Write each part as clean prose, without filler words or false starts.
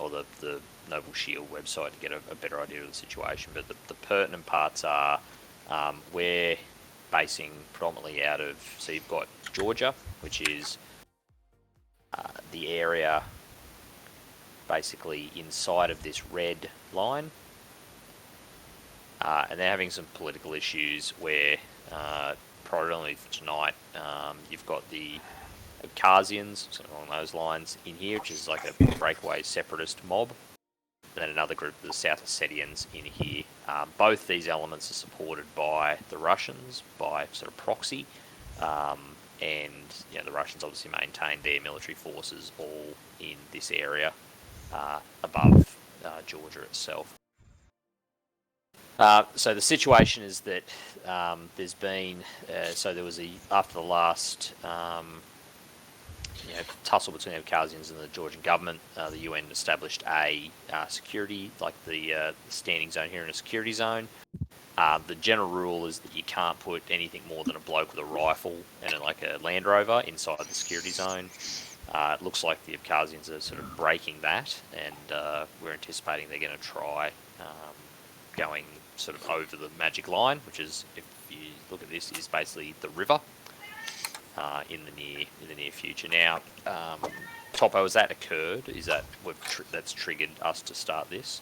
or the Noble Shield website to get a better idea of the situation. But the pertinent parts are we're basing predominantly out of, so you've got Georgia, which is the area basically inside of this red line. And they're having some political issues where, primarily for tonight, you've got the Abkhazians, something along those lines, in here, which is like a breakaway separatist mob. And then another group, the South Ossetians, in here. Both these elements are supported by the Russians, by sort of proxy. And the Russians obviously maintain their military forces all in this area above Georgia itself. So the situation is that there's been, so there was after the last tussle between the Abkhazians and the Georgian government, the UN established a security, like the standing zone here in a security zone. The general rule is that you can't put anything more than a bloke with a rifle and like a Land Rover inside the security zone. It looks like the Abkhazians are sort of breaking that, and we're anticipating they're going to try going sort of over the magic line, which is, if you look at this, is basically the river in the near future. Now, Topo, has that occurred? Is that that's triggered us to start this?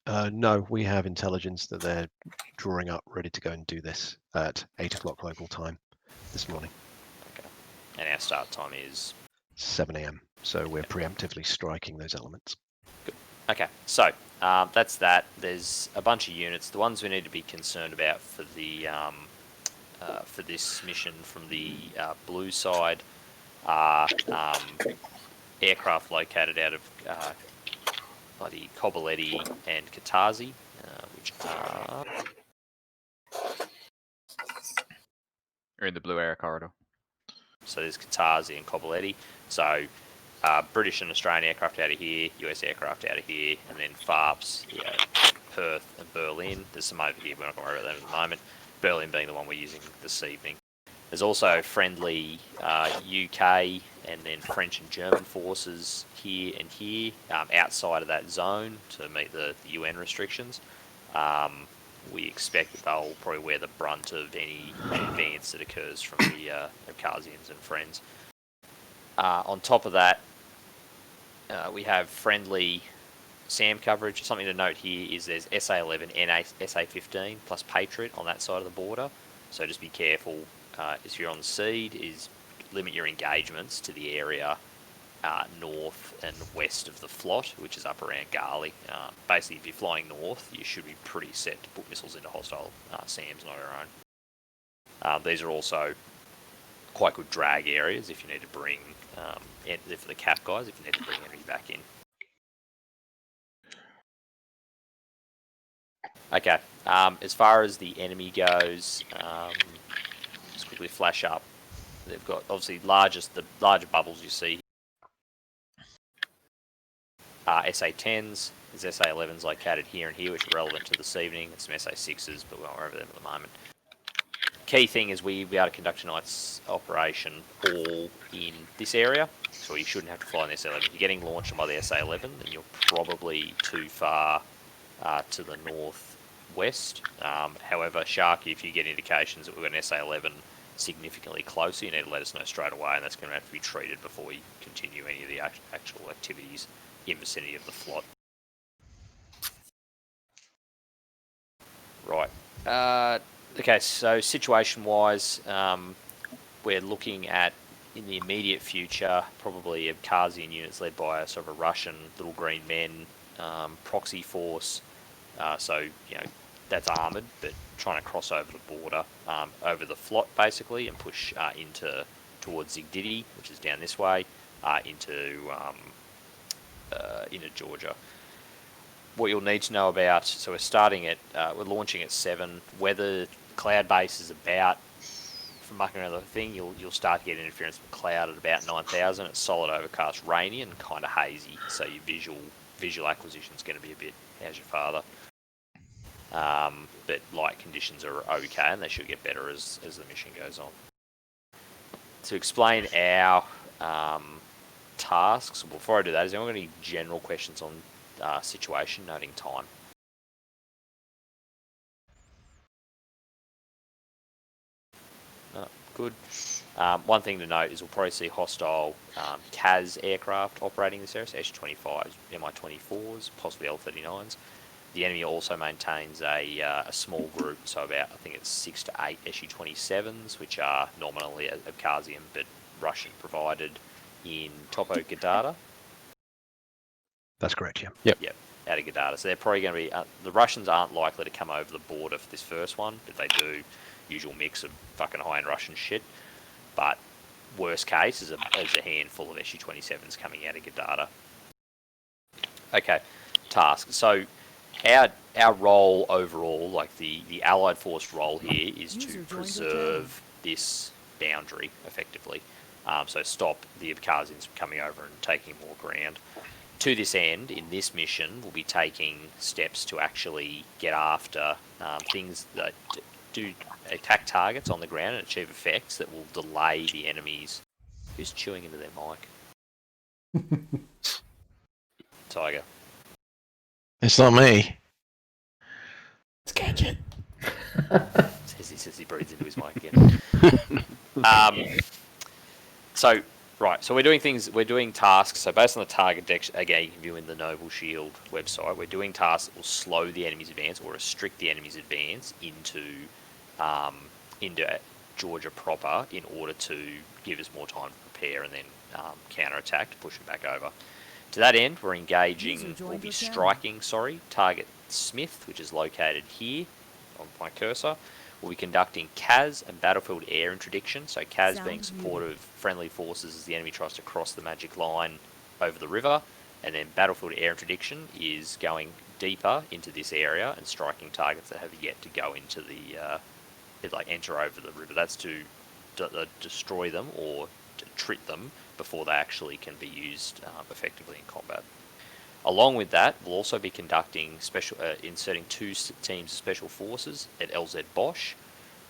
No, we have intelligence that they're drawing up, ready to go and do this at 8 o'clock local time this morning. Okay. And our start time is 7 a.m. So we're preemptively striking those elements. Good. Okay, so that's that. There's a bunch of units. The ones we need to be concerned about for the for this mission from the blue side are aircraft located out of bloody Koboleti and Katazi, which are in the blue air corridor. So there's Katazi and Koboleti. So British and Australian aircraft out of here, US aircraft out of here, and then FARPs, Perth and Berlin. There's some over here, we're not going to worry about them at the moment. Berlin being the one we're using this evening. There's also friendly UK and then French and German forces here and here, outside of that zone to meet the UN restrictions. We expect that they'll probably wear the brunt of any advance that occurs from the Abkhazians and friends. On top of that, we have friendly SAM coverage. Something to note here is there's SA-11 and SA-15 plus Patriot on that side of the border. So just be careful if you're on the seed, is limit your engagements to the area north and west of the flot, which is up around Gali. Basically, if you're flying north, you should be pretty set to put missiles into hostile SAMs, not our own. These are also quite good drag areas if you need to bring, for the CAF guys, if you need to bring enemy back in. Okay, as far as the enemy goes, just quickly flash up. They've got obviously the larger bubbles you see. SA-10s, there's SA-11s located here and here, which are relevant to this evening. There's some SA-6s, but we won't worry about them at the moment. Key thing is we are to conduct tonight's operation all in this area, so you shouldn't have to fly an SA-11. If you're getting launched by the SA-11, then you're probably too far to the northwest. However, Sharky, if you get indications that we've got an SA-11 significantly closer, you need to let us know straight away, and that's going to have to be treated before we continue any of the actual activities in vicinity of the flot. Right. Okay, so situation-wise, we're looking at, in the immediate future, probably Abkhazian units led by a sort of a Russian little green men proxy force. So, that's armoured, but trying to cross over the border, over the flot, basically, and push towards Zigdidi, which is down this way, into Georgia. What you'll need to know about, so we're launching at 7. Weather, cloud base is about, from mucking around the thing, you'll start to get interference from cloud at about 9,000. It's solid, overcast, rainy, and kind of hazy, so your visual acquisition is going to be a bit, how's your father? But light conditions are okay, and they should get better as the mission goes on. To explain our tasks. Before I do that, is anyone got any general questions on situation, noting time? No, good. One thing to note is we'll probably see hostile CAS aircraft operating this area, so Su-25s, Mi-24s, possibly L-39s. The enemy also maintains a small group, so about, I think it's 6 to 8 Su-27s, which are nominally Abkhazian but Russian provided in Topo Gadada. That's correct, yeah. Yep, out of Gadada. So they're probably going to be... the Russians aren't likely to come over the border for this first one. If they do, usual mix of fucking high-end Russian shit. But worst case is a handful of Su-27s coming out of Gadada. Okay, task. So our role overall, like the Allied force role here, is to preserve this boundary, effectively. So stop the Abkhazians from coming over and taking more ground. To this end, in this mission, we'll be taking steps to actually get after things that do attack targets on the ground and achieve effects that will delay the enemies. Who's chewing into their mic? Tiger. It's not me. It's Gadget. Says he breathes into his mic again. So we're doing tasks. So based on the target deck, again, you can view in the Noble Shield website, we're doing tasks that will slow the enemy's advance or restrict the enemy's advance into Georgia proper in order to give us more time to prepare and then counter-attack to push it back over. To that end, we're engaging, we'll be striking, target Smith, which is located here on my cursor. We'll be conducting CAS and battlefield air interdiction. So CAS being supportive of friendly forces as the enemy tries to cross the magic line over the river, and then battlefield air interdiction is going deeper into this area and striking targets that have yet to go into the enter over the river. That's to destroy them or to treat them before they actually can be used effectively in combat. Along with that, we'll also be conducting inserting 2 teams of special forces at LZ Bosch,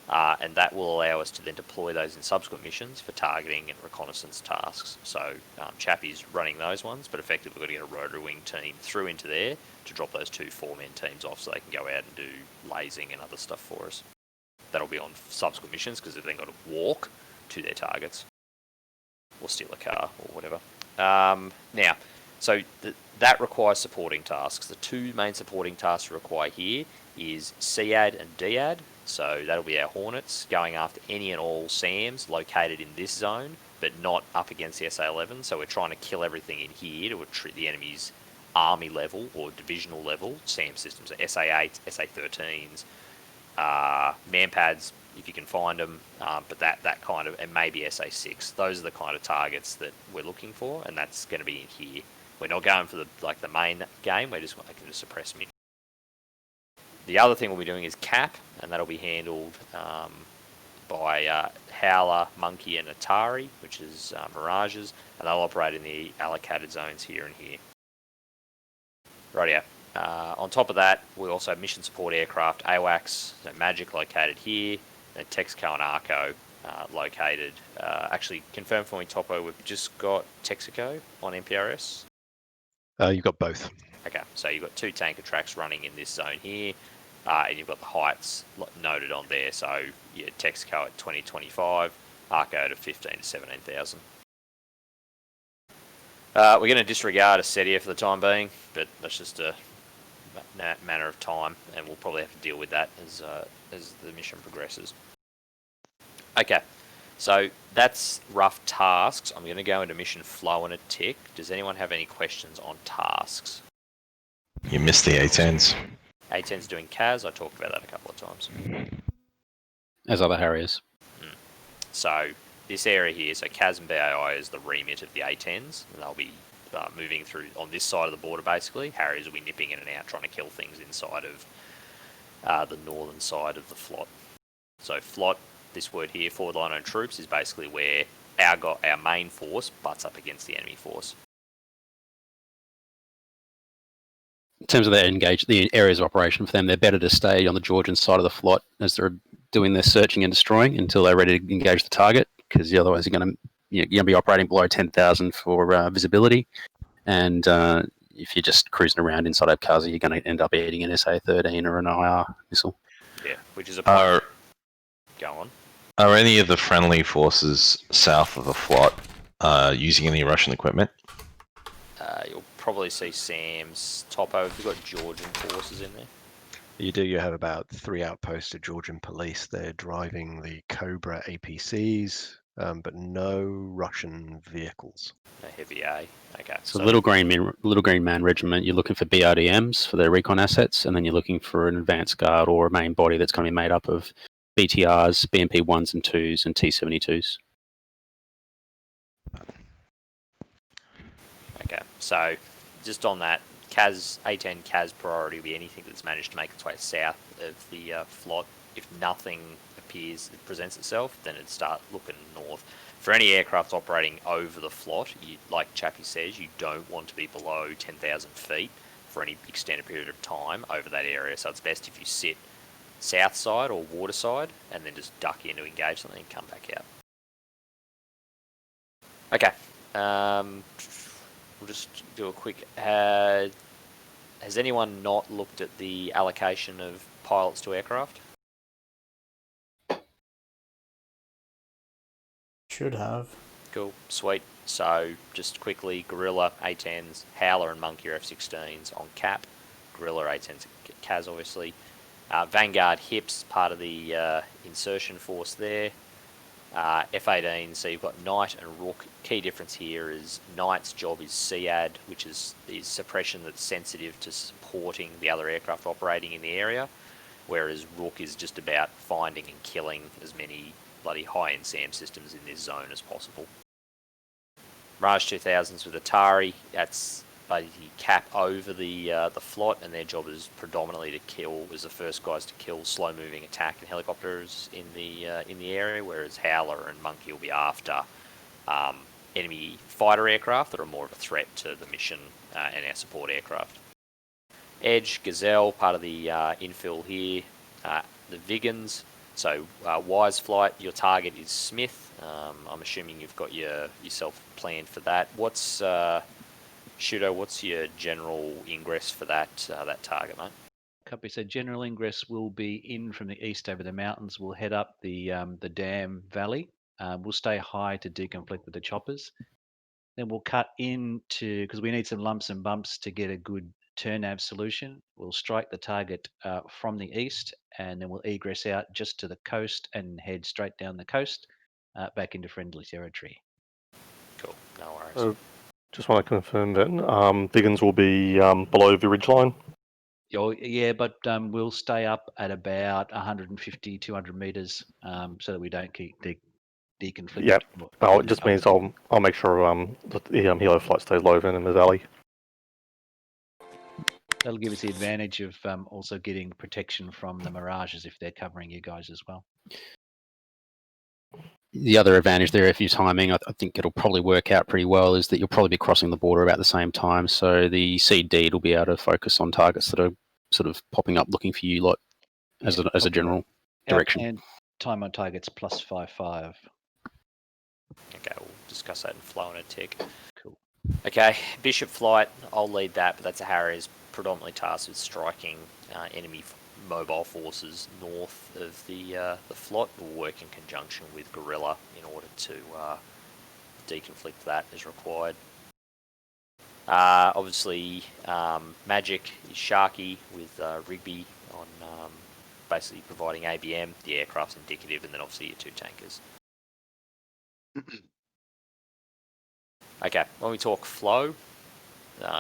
and that will allow us to then deploy those in subsequent missions for targeting and reconnaissance tasks. So Chappie's running those ones, but effectively we're going to get a rotary wing team through into there to drop those 2 4-man teams off so they can go out and do lasing and other stuff for us. That'll be on subsequent missions because they've then got to walk to their targets or steal a car or whatever. Now, so that requires supporting tasks. The 2 main supporting tasks we require here is CAD and DAD. So that'll be our Hornets going after any and all SAMs located in this zone, but not up against the SA-11. So we're trying to kill everything in here to treat the enemy's army level or divisional level SAM systems, so SA-8s, SA-13s, manpads if you can find them, but that kind of, and maybe SA-6. Those are the kind of targets that we're looking for, and that's going to be in here. We're not going for the main game. We're just looking to suppress them. The other thing we'll be doing is cap, and that'll be handled by Howler, Monkey, and Atari, which is Mirages, and they'll operate in the allocated zones here and here. Rightio. On top of that, we also have mission support aircraft, AWACS, so Magic located here, and Texaco and Arco located. Actually, confirm for me, Topo, we've just got Texaco on MPRS. You've got both. Okay, so you've got 2 tanker tracks running in this zone here, and you've got the heights noted on there. So yeah, Texaco at 2025, Arco to 15 to 17,000. We're going to disregard Acedia for the time being, but that's just a matter of time, and we'll probably have to deal with that as the mission progresses. Okay. So that's rough tasks. I'm going to go into mission flow in a tick. Does anyone have any questions on tasks? You missed the A-10s. A-10's doing CAS. I talked about that a couple of times. As other Harriers. So this area here, so CAS and BAI is the remit of the A-10s, and they'll be moving through on this side of the border basically. Harriers will be nipping in and out trying to kill things inside of the northern side of the FLOT. So FLOT, this word here, forward line of troops, is basically where our main force butts up against the enemy force. In terms of the areas of operation for them, they're better to stay on the Georgian side of the FLOT as they're doing their searching and destroying until they're ready to engage the target, because otherwise you're going to you're going to be operating below 10,000 for visibility, and if you're just cruising around inside Abkhazia, you're going to end up eating an SA-13 or an IR missile. Yeah, which is a Are, go on. are any of the friendly forces south of the Flot using any Russian equipment? You'll probably see Sam's top over. We've got Georgian forces in there. You do. You have about 3 outposts of Georgian police. They're driving the Cobra APCs, but no Russian vehicles. No heavy A. Okay. So Little Green Man Regiment, you're looking for BRDMs for their recon assets, and then you're looking for an advanced guard or a main body that's going to be made up of BTRs, BMP 1s and 2s, and T-72s. Okay. So just on that, A10 CAS priority will be anything that's managed to make its way south of the Flot. If nothing presents itself, then it'd start looking north. For any aircraft operating over the Flot, like Chappie says, you don't want to be below 10,000 feet for any extended period of time over that area. So it's best if you sit south side or water side and then just duck in to engage something and come back out. Okay. We'll just do a quick... has anyone not looked at the allocation of pilots to aircraft? Should have. Cool, sweet. So just quickly, Gorilla A10s, Howler and Monkey are F-16s on cap. Gorilla A10s, CAS obviously. Vanguard HIPS, part of the insertion force there. F-18, so you've got Knight and Rook. Key difference here is Knight's job is SEAD, which is suppression that's sensitive to supporting the other aircraft operating in the area, whereas Rook is just about finding and killing as many bloody high-end SAM systems in this zone as possible. Raj 2000s with Atari, that's basically cap over the Flot, and their job is predominantly to kill, was the first guys to kill slow-moving attack and helicopters in the area, whereas Howler and Monkey will be after enemy fighter aircraft that are more of a threat to the mission and our support aircraft. Edge, Gazelle, part of the infill here. The Vigans, so Wise Flight, your target is Smith. I'm assuming you've got yourself planned for that. What's Shudo, what's your general ingress for that target, mate? Copy. So general ingress will be in from the east over the mountains. We'll head up the dam valley. We'll stay high to deconflict with the choppers. Then we'll cut into, because we need some lumps and bumps to get a good turn-nav solution. We'll strike the target from the east, and then we'll egress out just to the coast and head straight down the coast back into friendly territory. Cool, no worries. Just want to confirm then, Biggins will be below the ridgeline. Oh, yeah, but we'll stay up at about 150, 200 meters so that we don't keep deconflicting. Yep. Well, it just means I'll make sure that the helo flight stays low in the valley. That'll give us the advantage of also getting protection from the mirages if they're covering you guys as well. The other advantage there, if you're timing, I think it'll probably work out pretty well, is that you'll probably be crossing the border about the same time. So the CD will be able to focus on targets that are sort of popping up looking for you, like as a general direction. And time on targets plus 5.5. Okay, we'll discuss that in flow in a tick. Cool. Okay, Bishop Flight, I'll lead that, but that's a Harriers predominantly tasked with striking enemy mobile forces north of the Flot. Will work in conjunction with Guerrilla in order to deconflict that as required. Obviously, Magic is Sharky with Rigby on basically providing ABM. The aircraft's indicative, and then obviously your 2 tankers. Okay, when we talk flow,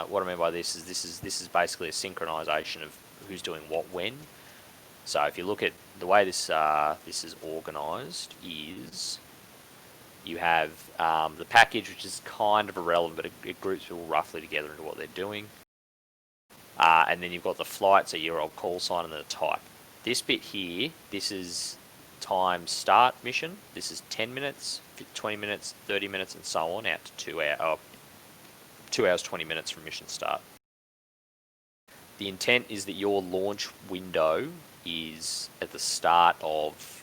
what I mean by this is basically a synchronization of who's doing what when. So if you look at the way this is organized, is you have the package, which is kind of irrelevant, but it groups people roughly together into what they're doing. And then you've got the flight, so your old call sign, and the type. This bit here, this is time start mission. This is 10 minutes, 20 minutes, 30 minutes, and so on, out to 2 hours, 20 minutes from mission start. The intent is that your launch window is at the start of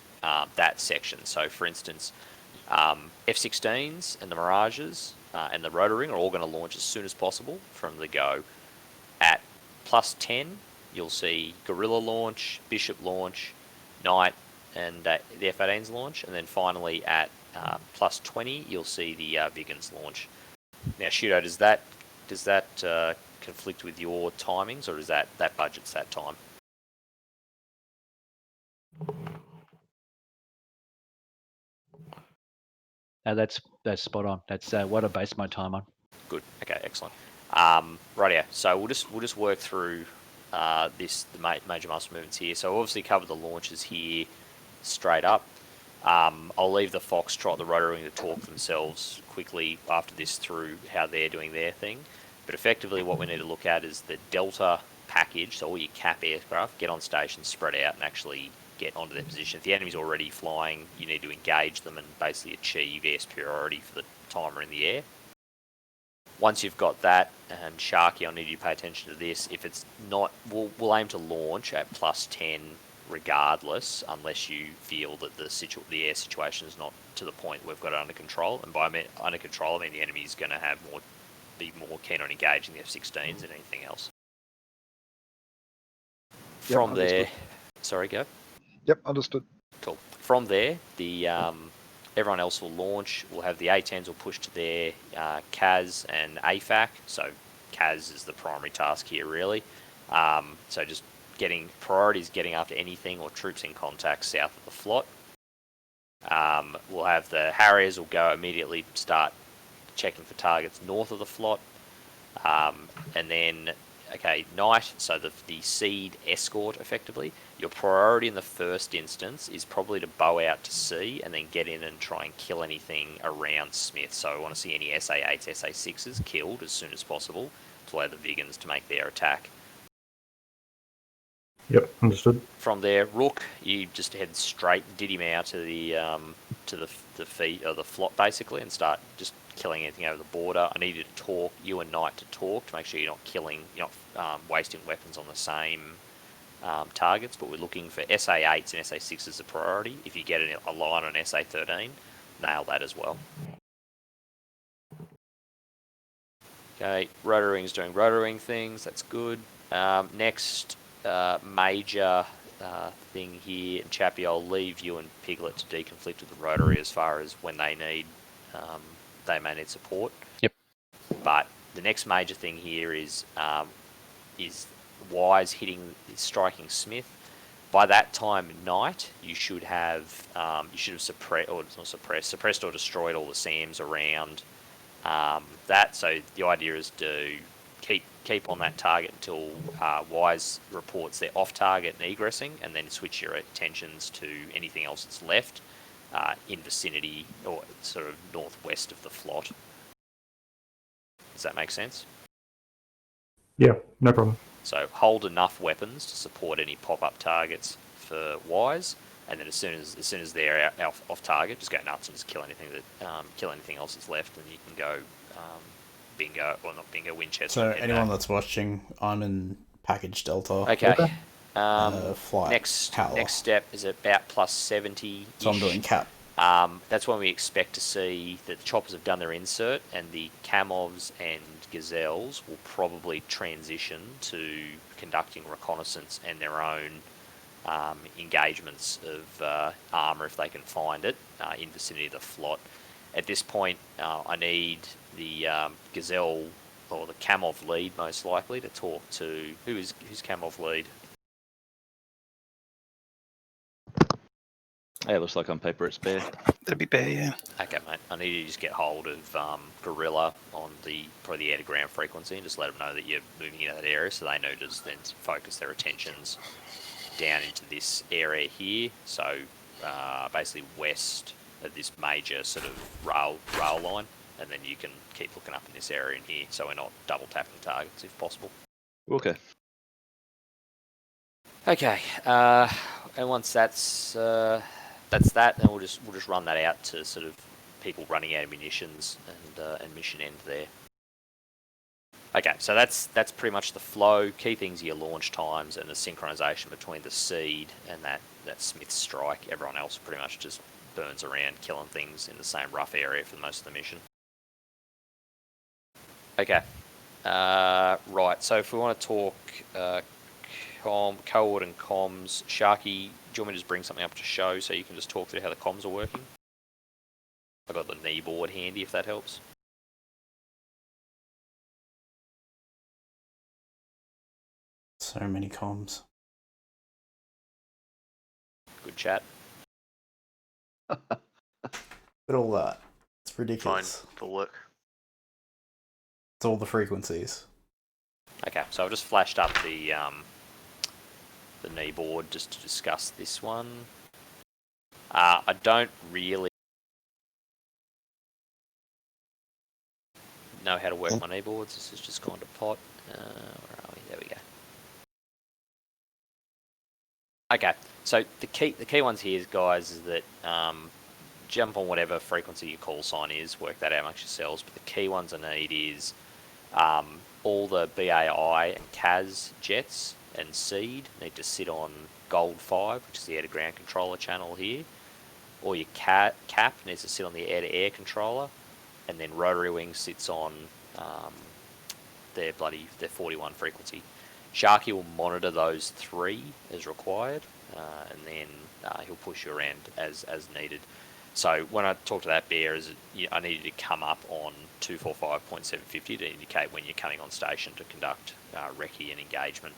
that section. So, for instance, F-16s and the Mirages and the Rotor Ring are all going to launch as soon as possible from the go. At +10, you'll see Gorilla launch, Bishop launch, Knight, and the F-18s launch, and then finally at +20, you'll see the Vigans launch. Now, Shudo, does that conflict with your timings, or is that budget's that time? That's spot on. That's what I base my time on. Good. Okay. Excellent. Rightio. So we'll just work through the major muscle movements here. So obviously cover the launches here straight up. I'll leave the Foxtrot, the Rotor Wing, to talk themselves quickly after this through how they're doing their thing. But effectively, what we need to look at is the Delta package. So all your cap aircraft get on station, spread out, and actually get onto their position. If the enemy's already flying, you need to engage them and basically achieve air superiority for the timer in the air. Once you've got that, and Sharky, I need you to pay attention to this. If it's not, we'll aim to launch at +10 regardless, unless you feel that the air situation is not to the point we've got it under control. And by under control, I mean the enemy's going to be more keen on engaging the F-16s than anything else. From there, sorry, go. Yep, understood. Cool. From there, the everyone else will launch. We'll have the A-10s will push to their CAS and AFAC. So CAS is the primary task here, really. So just getting after anything or troops in contact south of the flot. We'll have the Harriers will go immediately start checking for targets north of the flot. And then, Knight, so the seed escort, effectively. Your priority in the first instance is probably to bow out to sea and then get in and try and kill anything around Smith. So I want to see any SA-8s, SA-6s killed as soon as possible to allow the Vigans to make their attack. Yep, understood. From there, Rook, you just head straight, did him out to the feet or the flot basically, and start just killing anything over the border. I need you to talk, you and Knight to talk to make sure you're not wasting weapons on the same targets. But we're looking for SA-8s and SA-6s as a priority. If you get a line on SA-13, nail that as well. Okay, Rotor Ring's doing Rotor Ring things. That's good. Next. Major thing here, and Chappie, I'll leave you and Piglet to deconflict with the Rotary as far as when they may need support. Yep. But the next major thing here is Wise striking Smith. By that time, Knight, you should have suppressed or destroyed all the SAMs around that. So the idea is to keep on that target until Wise reports they're off target and egressing, and then switch your attentions to anything else that's left in vicinity or sort of northwest of the flot. Does that make sense? Yeah, no problem. So hold enough weapons to support any pop-up targets for Wise, and then as soon as they're off target, just go nuts and just kill anything else that's left, and you can go. Bingo, or not bingo, Winchester. So anyone that's watching, I'm in package Delta. Okay. Flight next step is about +70. So I'm doing cap. That's when we expect to see that the choppers have done their insert, and the Kamovs and Gazelles will probably transition to conducting reconnaissance and their own engagements of armour if they can find it in vicinity of the flot. At this point, I need the Gazelle or the Kamov lead most likely to talk to who's Kamov lead. Yeah, it looks like on paper it's Bear. That'd be Bear, yeah. Okay, mate. I need you to just get hold of Gorilla on probably the air-to-ground frequency and just let them know that you're moving into that area, so they know to just then focus their attentions down into this area here. So basically west of this major sort of rail line, and then you can keep looking up in this area in here, so we're not double tapping targets if possible. Okay. Okay, and once that's that, then we'll just run that out to sort of people running out of munitions and mission end there. Okay, so that's pretty much the flow. Key things are your launch times and the synchronization between the seed and that Smith strike. Everyone else pretty much just burns around killing things in the same rough area for most of the mission. Okay. Right, so if we want to talk coord and comms, Sharky, do you want me to just bring something up to show so you can just talk through how the comms are working? I've got the knee board handy if that helps. So many comms. Good chat. Look at all that. It's Fine, ridiculous. it'll work. It's all the frequencies. Okay, so I've just flashed up the knee board just to discuss this one. I don't really know how to work my knee boards. This has just gone to pot. Where are we? There we go. Okay, so the key ones here, guys, is that jump on whatever frequency your call sign is, work that out amongst yourselves. But the key ones I need is all the BAI and CAS jets and SEED need to sit on Gold 5, which is the air-to-ground controller channel here. Or your CAP needs to sit on the air-to-air controller, and then rotary wing sits on their 41 frequency. Sharky will monitor those three as required, and then he'll push you around as needed. So when I talk to that bear, I need you to come up on 245.750 to indicate when you're coming on station to conduct recce and engagement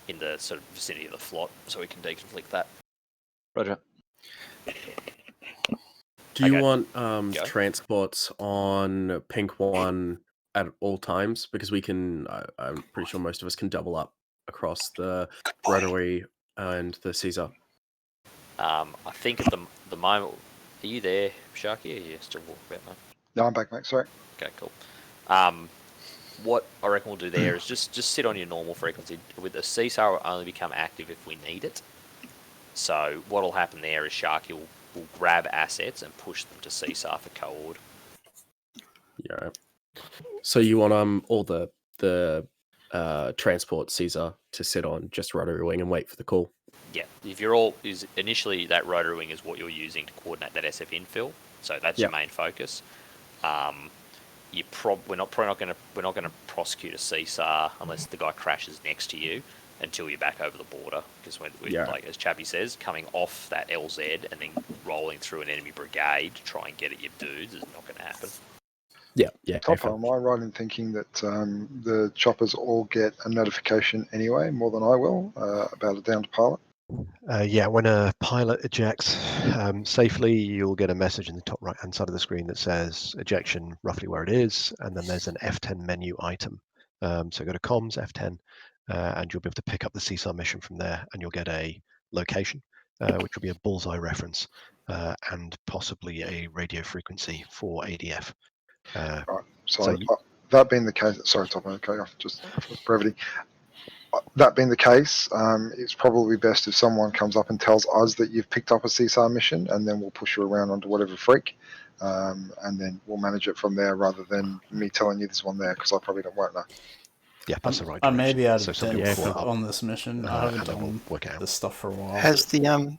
in the sort of vicinity of the flot, so we can deconflict that. Roger. Do you Okay. want Go. transports on Pink 1 at all times? Because we can, I'm pretty sure most of us can double up across the rotary and the Caesar. I think at the moment, are you there, Sharky? Or are you still walking about, mate? No, I'm back, mate. Sorry. Okay, cool. What I reckon we'll do there is just sit on your normal frequency. With the CSAR, will only become active if we need it. So what will happen there is Sharky will grab assets and push them to CSAR for coord. Yeah. So you want all the transport Caesar to sit on just rotary wing and wait for the call. Yeah, if initially that rotary wing is what you're using to coordinate that SF infill, so that's your main focus. We're not going to prosecute a CSAR unless the guy crashes next to you until you're back over the border, because like as Chappie says, coming off that LZ and then rolling through an enemy brigade to try and get at your dudes is not going to happen. Yeah. Topper, am I right in thinking that the choppers all get a notification anyway, more than I will, about a downed pilot? Yeah, when a pilot ejects safely, you'll get a message in the top right-hand side of the screen that says ejection roughly where it is, and then there's an F10 menu item. So go to comms, F10, and you'll be able to pick up the CSAR mission from there, and you'll get a location, which will be a bullseye reference, and possibly a radio frequency for ADF. Right. So that being the case, sorry, Topper, okay, just for brevity. That being the case, it's probably best if someone comes up and tells us that you've picked up a CSAR mission, and then we'll push you around onto whatever freak, and then we'll manage it from there rather than me telling you there's one there, because I probably won't know. Yeah, that's the right I direction. may be out of So depth somebody will on this mission. I haven't done work out. this stuff for a while. Has the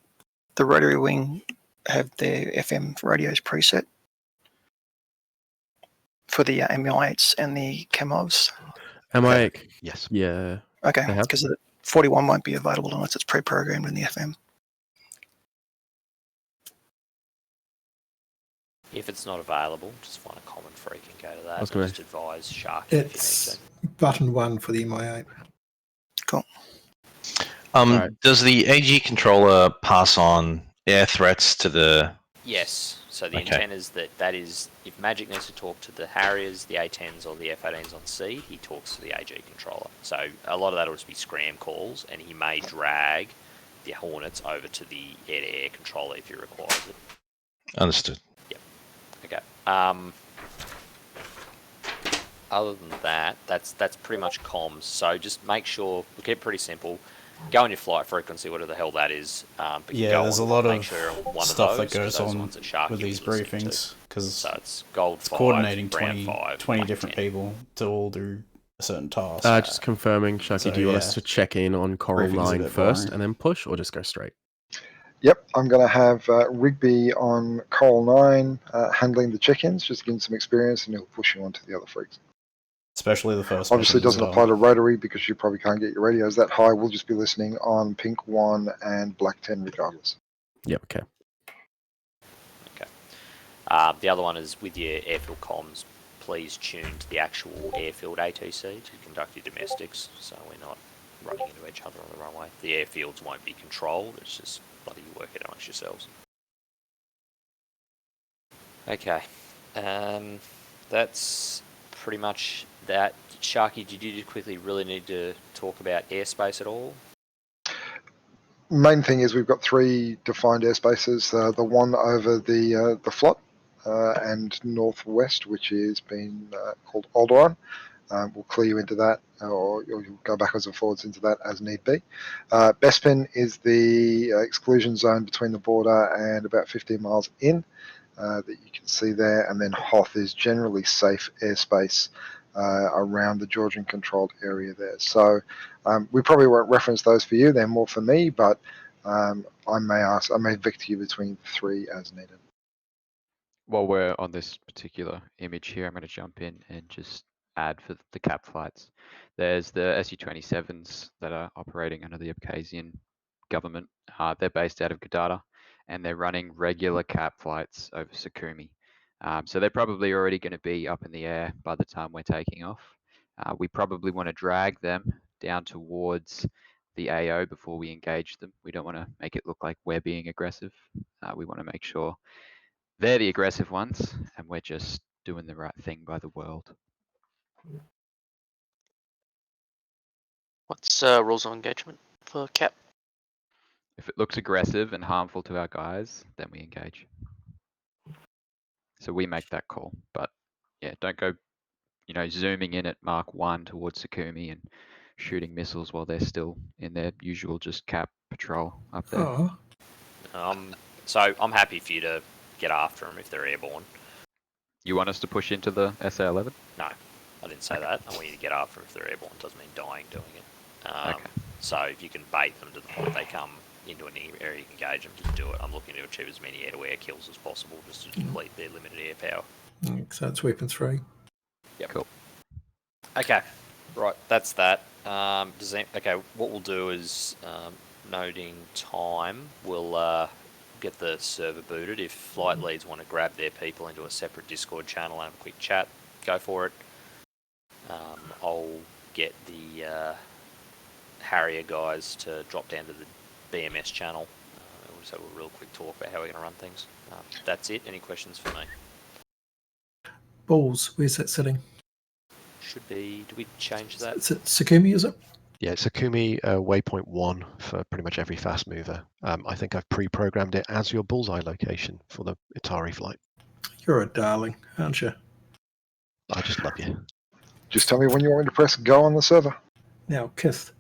rotary wing have their FM radios preset for the MI8s and the Camovs? MI8? Yes. Yeah. Okay, because the 41 won't be available unless it's pre-programmed in the FM. If it's not available, just find a common freak and go to that. Okay. Just advise Sharky. It's button 1 for the MI8. Cool. Does the AG controller pass on air threats to the... Yes. So the intent is that is, if Magic needs to talk to the Harriers, the A10s, or the F18s on C, he talks to the AG controller. So a lot of that will just be scram calls, and he may drag the Hornets over to the air-to-air controller if he requires it. Understood. Yep. Okay. Other than that, that's pretty much comms. So just make sure, we'll keep it pretty simple. Go on your flight frequency, whatever the hell that is. But There's a lot of stuff that goes those on with these briefings, because so it's Gold 5, coordinating Brown 20 different people to all do a certain task. Just confirming, Sharky, do you want us to check in on Coral Briefing's a 9 bit first boring. and then push, or just go straight? Yep, I'm going to have Rigby on Coral 9 handling the check-ins, just to gain some experience, and he'll push you on to the other freaks. Especially the first Obviously, it mission as doesn't well. apply to Rotary because you probably can't get your radios that high. We'll just be listening on Pink 1 and Black 10 regardless. Yep, okay. Okay. The other one is with your airfield comms, please tune to the actual airfield ATC to conduct your domestics, so we're not running into each other on the runway. The airfields won't be controlled, it's just bloody you work it amongst yourselves. Okay. That's pretty much that. Sharky, did you just quickly really need to talk about airspace at all? Main thing is we've got 3 defined airspaces. The one over the flot and northwest, which is being called Alderon. We'll clear you into that, or you'll go backwards and forwards into that as need be. Bespin is the exclusion zone between the border and about 15 miles in that you can see there, and then Hoth is generally safe airspace around the Georgian-controlled area there. So we probably won't reference those for you; they're more for me. But I may vector you between 3 as needed. While we're on this particular image here, I'm going to jump in and just add for the cap flights. There's the Su-27s that are operating under the Abkhazian government. They're based out of Gadara, and they're running regular cap flights over Sukhumi. So they're probably already going to be up in the air by the time we're taking off. We probably want to drag them down towards the AO before we engage them. We don't want to make it look like we're being aggressive. We want to make sure they're the aggressive ones, and we're just doing the right thing by the world. What's rules of engagement for Cap? If it looks aggressive and harmful to our guys, then we engage. So we make that call. But yeah, don't go, zooming in at Mark 1 towards Sukhumi and shooting missiles while they're still in their usual just cap patrol up there. Oh. So I'm happy for you to get after them if they're airborne. You want us to push into the SA-11? No, I didn't say that. I want you to get after them if they're airborne. It doesn't mean dying doing it. Okay. So if you can bait them to the point they come into an area you can engage them, just do it. I'm looking to achieve as many air-to-air kills as possible just to deplete their limited air power. So it's weapon 3. Yep. Cool. Okay, right, that's that. Okay, what we'll do is, noting time, we'll get the server booted. If flight leads want to grab their people into a separate Discord channel and have a quick chat, go for it. I'll get the Harrier guys to drop down to the BMS channel. We'll just have a real quick talk about how we're going to run things. That's it. Any questions for me? Balls, where's that sitting? Should be. Do we change that? Is it Sukhumi, is it? Yeah, Sukhumi waypoint 1 for pretty much every fast mover. I think I've pre-programmed it as your bullseye location for the Atari flight. You're a darling, aren't you? I just love you. Just tell me when you want me to press go on the server. Now, Kith.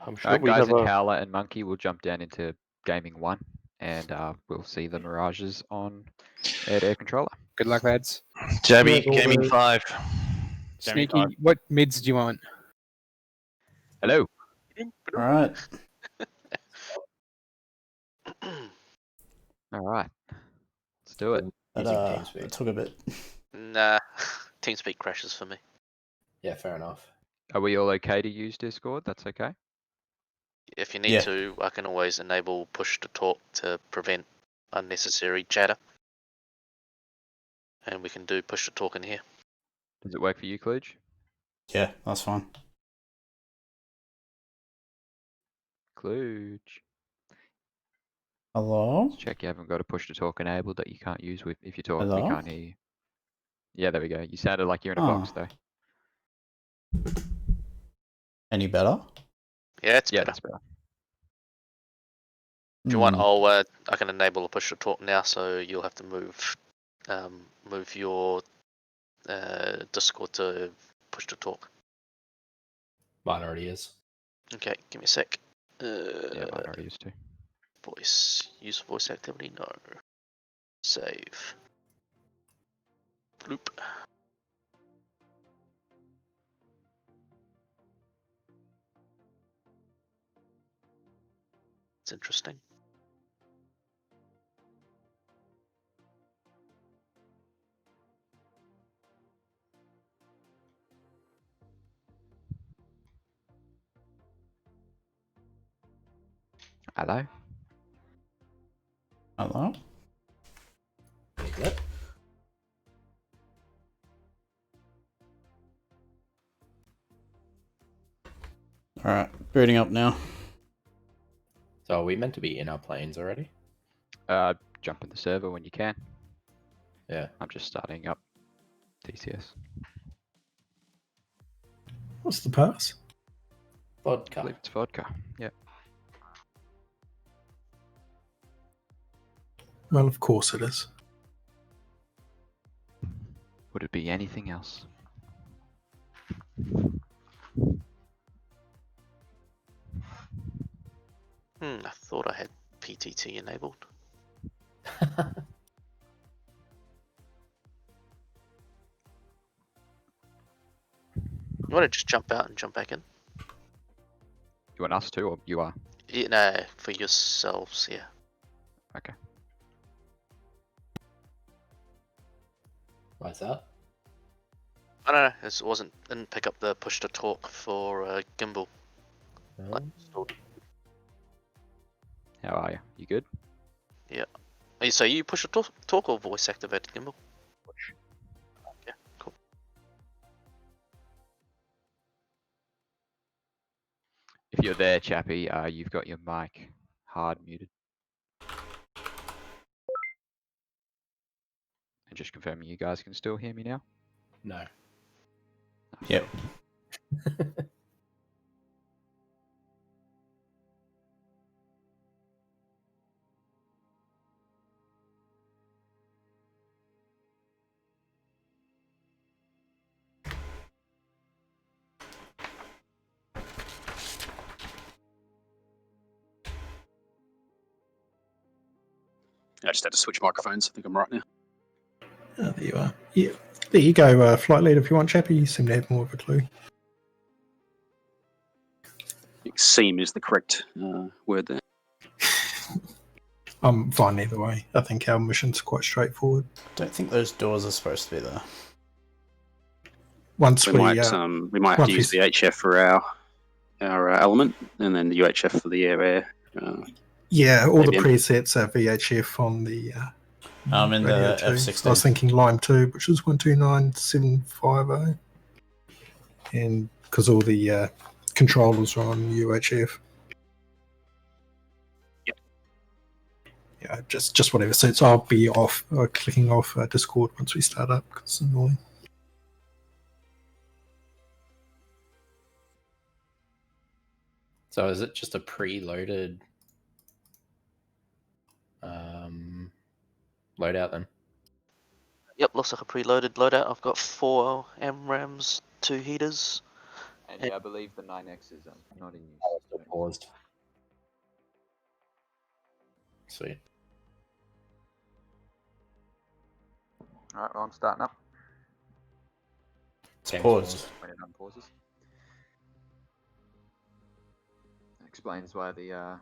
I'm sure we Guys have in a... Howler and Monkey will jump down into Gaming 1, and we'll see the Mirages on air-to-air controller. Good luck, lads. Jabby, Yeah, Gaming well, 5. Sneaky, what mids do you want? Hello. All right. All right. Let's do it. It took a bit. Nah, TeamSpeak crashes for me. Yeah, fair enough. Are we all okay to use Discord? That's okay? If you need to, I can always enable push to talk to prevent unnecessary chatter. And we can do push to talk in here. Does it work for you, Kludge? Yeah, that's fine. Kludge. Hello? Let's check you haven't got a push to talk enabled that you can't use with if you talk. Hello? We can't hear you. Yeah, there we go. You sounded like you're in a box though. Any better? Yeah, it's better. That's better. If you want, I can enable a push to talk now, so you'll have to move your Discord to push to talk. Mine already is. Okay, give me a sec. Yeah, mine already used to. Voice. Use voice activity? No. Save. Bloop. It's interesting. Hello. Hello? Yep. Alright, booting up now. So are we meant to be in our planes already? Jump in the server when you can. Yeah. I'm just starting up TCS. What's the pass? I Vodka. believe it's vodka. Yep. Well, of course it is. Would it be anything else? I thought I had PTT enabled. You want to just jump out and jump back in? You want us to, or you are? Yeah, no, for yourselves, yeah. Okay. Why's that? I don't know, it didn't pick up the push to talk for gimbal. Like, installed. How are you? You good? Yeah. So you push to talk or voice activated gimbal? Yeah, cool. If you're there, Chappie, you've got your mic hard muted. And just confirming you guys can still hear me now? No. Yep. I just had to switch microphones. I think I'm right now. Oh, there you are. Yeah. There you go, flight lead if you want, Chappie. You seem to have more of a clue. I think seam is the correct word there. I'm fine either way. I think our mission's quite straightforward. Don't think those doors are supposed to be there. Once We we might have once to use the HF for our element, and then the UHF for the air. yeah, all the ABM. presets are VHF on the I'm in radio the too. F-16. I was thinking Lime 2, which is 129750. And because all the controllers are on UHF. Yep. Yeah, just whatever suits. I'll be off, clicking off Discord once we start up because it's annoying. So is it just a preloaded loadout then? Yep, looks like a preloaded loadout. I've got 4 AMRAMs, 2 heaters. And yeah, I believe the 9X is not in use. Oh, still paused. Sweet. Alright, well, I'm starting up. It's paused. When it unpauses. That explains why the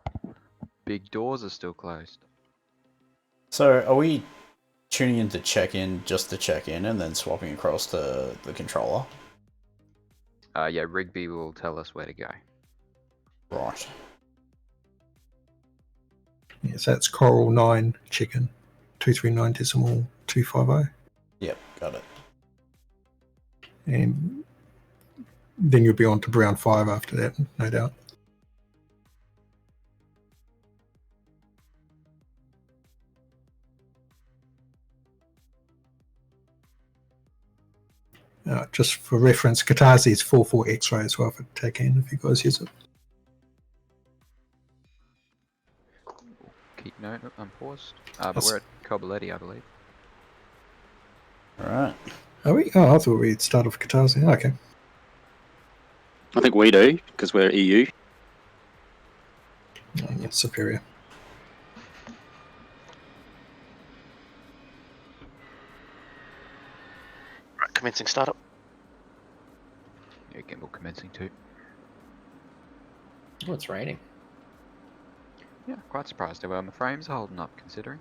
big doors are still closed. So are we tuning in to check in just to check in and then swapping across to the controller? Yeah, Rigby will tell us where to go. Right. Yeah, so that's Coral 9 chicken, 239.250. Yep, got it. And then you'll be on to Brown 5 after that, no doubt. Just for reference, Katasi is 44 X-ray as well for take in if you guys use it. Keep note, unpaused. But we're at Cobaletti, I believe. Alright. Are we? Oh, I thought we'd start off Katasi. Okay. I think we do because we're EU. Oh, yeah, superior. Right, commencing startup. Yeah, gimbal commencing too. Oh, it's raining. Yeah, quite surprised how well my frames are holding up considering.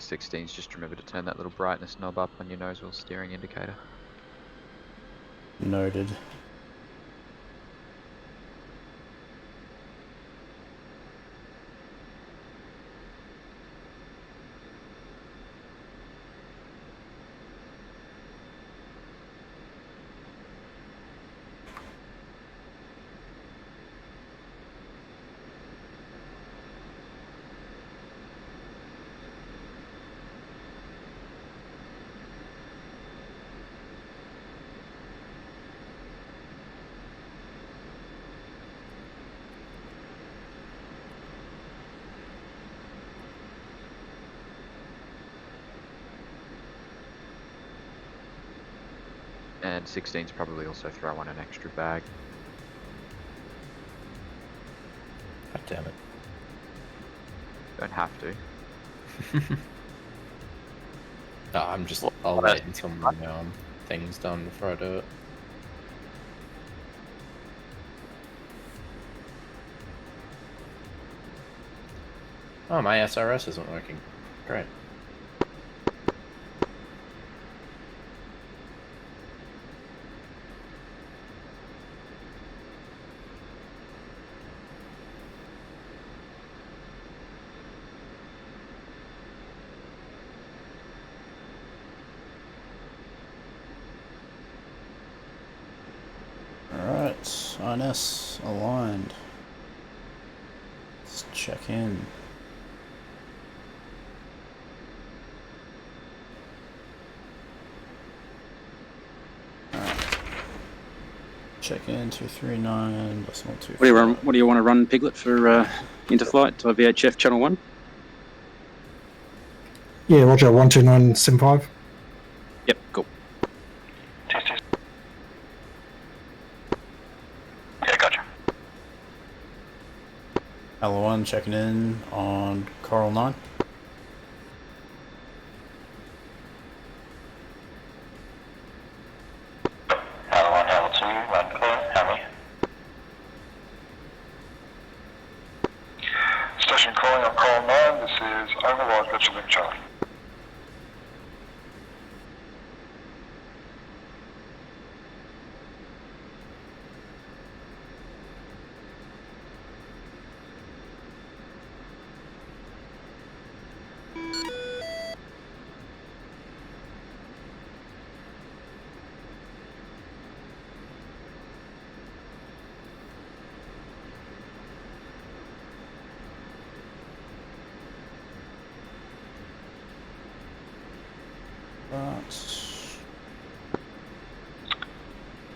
16s, just remember to turn that little brightness knob up on your nose wheel steering indicator. Noted. And 16s probably also throw on an extra bag. God damn it. Don't have to. No, I'll wait until my thing's done before I do it. Oh, my SRS isn't working. Great. Alright, INS aligned. Let's check in. Check in 239, decimal 2. What do you want to run, Piglet, for interflight to VHF channel 1? Yeah, roger, 129.75. Yep, cool. Yeah, gotcha. Hello 1 checking in on Coral 9. Hello 1, Hello 2, run clear, Hammy. Station calling on Coral 9, this is Override Vigilant Charlie.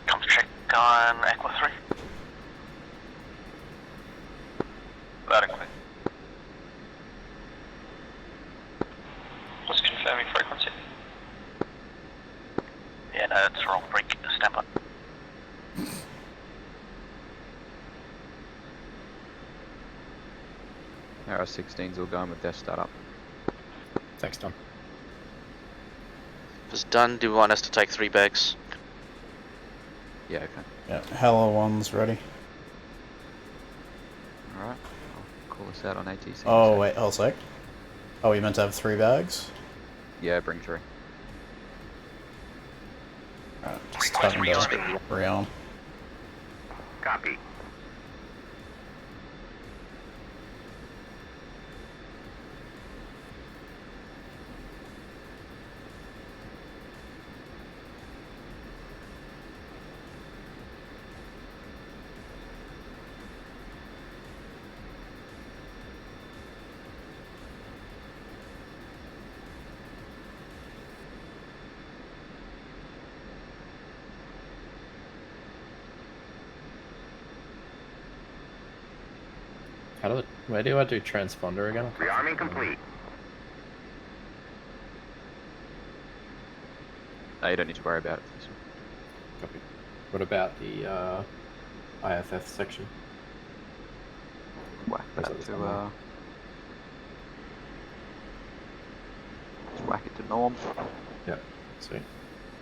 Come check on Aqua 3. Loud and clear. Just confirming frequency. Yeah, no, that's wrong. Break. Stand up. Our 16s all going with their startup. Thanks, Tom. If it's done, do you want us to take 3 bags? Yeah, okay. Yeah, Hello 1's ready. Alright, I'll call us out on ATC. Oh, wait, hold a sec. Oh, you meant to have 3 bags? Yeah, bring 3. Alright, just talking to Brian. Copy. Where do I do transponder again? Rearming complete. No, you don't need to worry about it for this one. Copy. What about the IFF section? Whack that to just whack it to norm. Yep, sweet.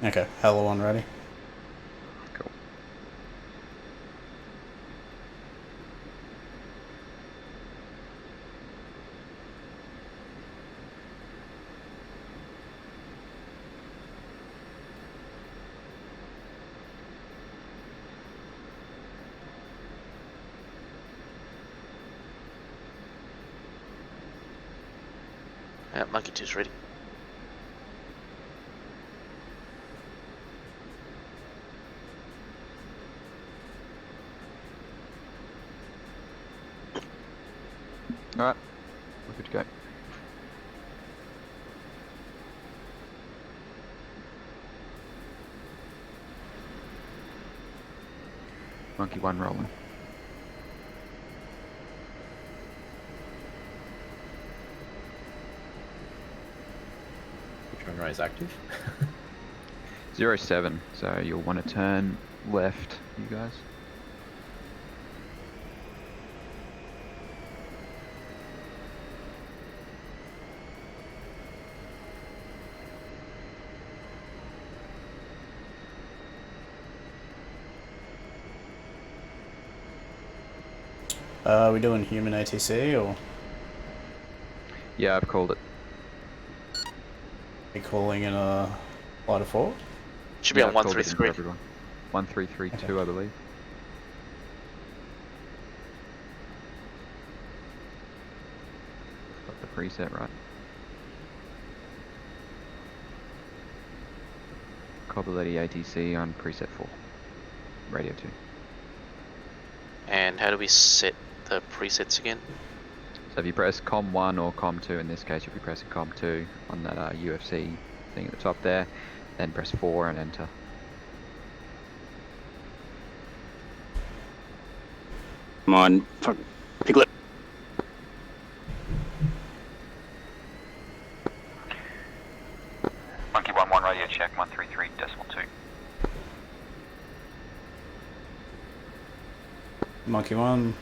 Okay, Hello 1 ready. Cool. Monkey 2's ready. Alright, we're good to go. Monkey 1 rolling. Which runway is active? 07, so you'll want to turn left, you guys. Are we doing human ATC or? Yeah, I've called it. Are you calling in a flight of 4? Should be Yeah, on I've called it in for 133. everyone. 1332, I believe. Got the preset right. Cobbletti ATC on preset 4. Radio 2. And how do we set the presets again? So if you press COM 1 or COM 2, in this case you'll be pressing COM 2 on that UFC thing at the top there, then press 4 and enter. Come on, Piglet. Monkey 1-1 radio check 133.2. Monkey 1,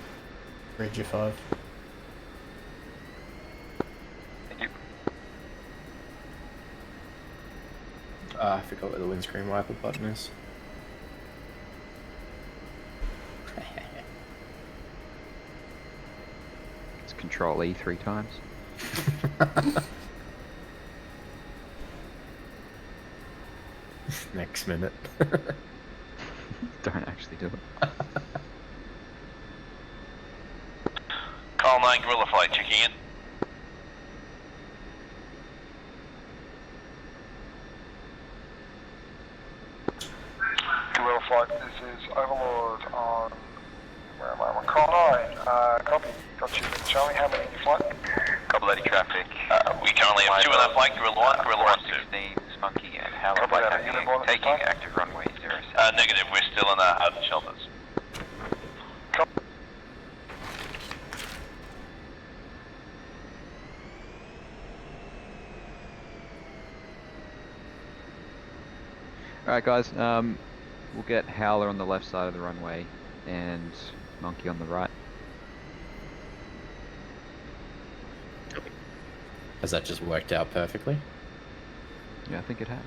read your 5. Thank you. I forgot where the windscreen wiper button is. It's Control E 3 times. Next minute. Don't actually do it. Call 9 Gorilla Flight checking in. Gorilla Flight, this is Overlord on, where am I? On call 9, copy, got you, Charlie, how many in your flight? Cobbletti traffic. We currently have 2 in that flight, Gorilla 1, Gorilla 1, 2. Monkey and Howler Copy flight that, taking, Unicorn at this taking time? active runway 07. Negative, we're still in out of the shelters. Alright guys, we'll get Howler on the left side of the runway and Monkey on the right. Has that just worked out perfectly? Yeah, I think it has.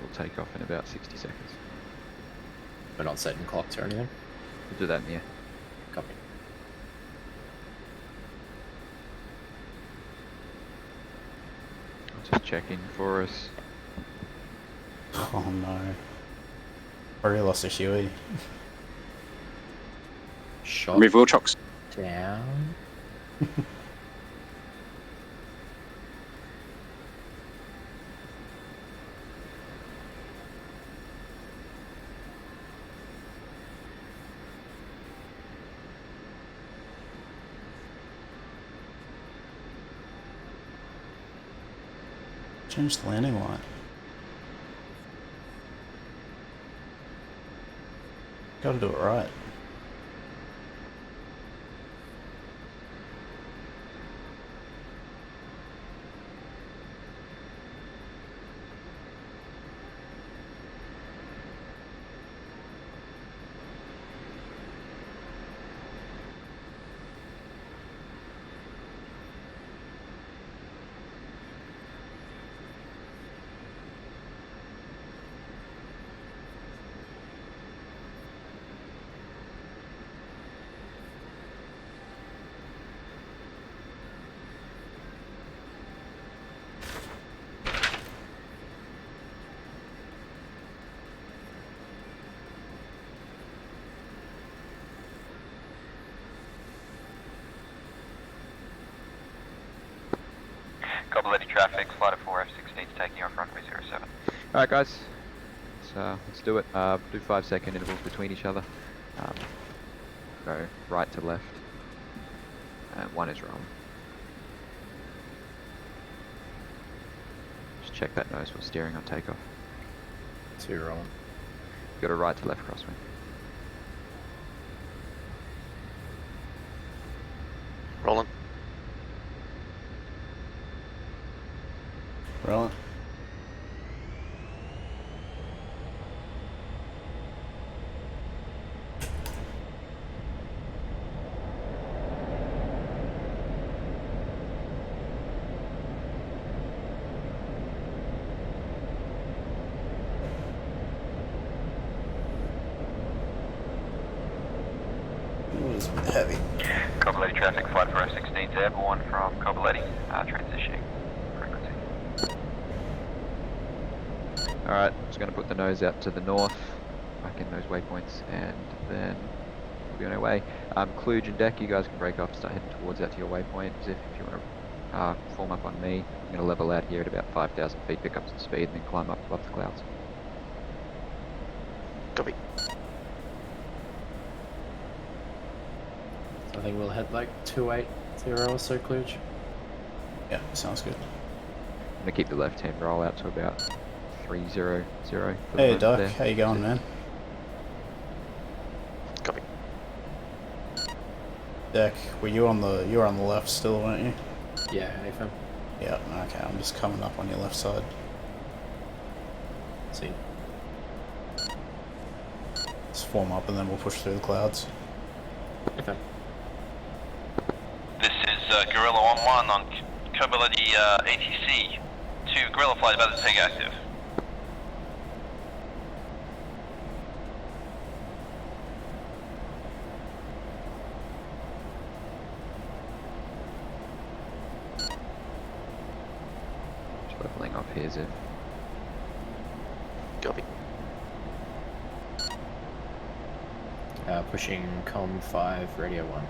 We'll take off in about 60 seconds. We're not setting clocks or anything? We'll do that in the air. Copy. I'll just check in for us. Oh no. Already lost a Huey. Shot Remove wheel chocks. down. Change the landing line. Gotta do it right. Copy Lady traffic, flight of 4 F-16s taking off runway 07. Alright guys, let's do it. Do 5-second intervals between each other. Go right to left. And one is wrong. Just check that nose while steering on takeoff. 2 wrong. Got a right to left crosswind. Rolling. Rolling. It was heavy. Copy Lady traffic, flight 4 F-16s airborne from Copy Lady, transitioning frequency. Alright, just going to put the nose out to the north, back in those waypoints, and then we'll be on our way. Kludge and Deck, you guys can break off, start heading towards out to your waypoint. If you want to form up on me, I'm going to level out here at about 5,000 feet, pick up some speed, and then climb up above the clouds. Copy. So I think we'll head like 280 or so, Kludge. Yeah, sounds good. I'm going to keep the left-hand roll out to about 300. Hey Doc, how you going, man? Copy. Deck, you were on the left still, weren't you? Yeah, AFM. Yeah, okay, I'm just coming up on your left side. See. Let's form up and then we'll push through the clouds. AFM. This is Gorilla 1-1 on Copy ATC. 2 Gorilla flight about to take active. Just leveling off here, Ziv. Copy. Pushing com 5, radio 1.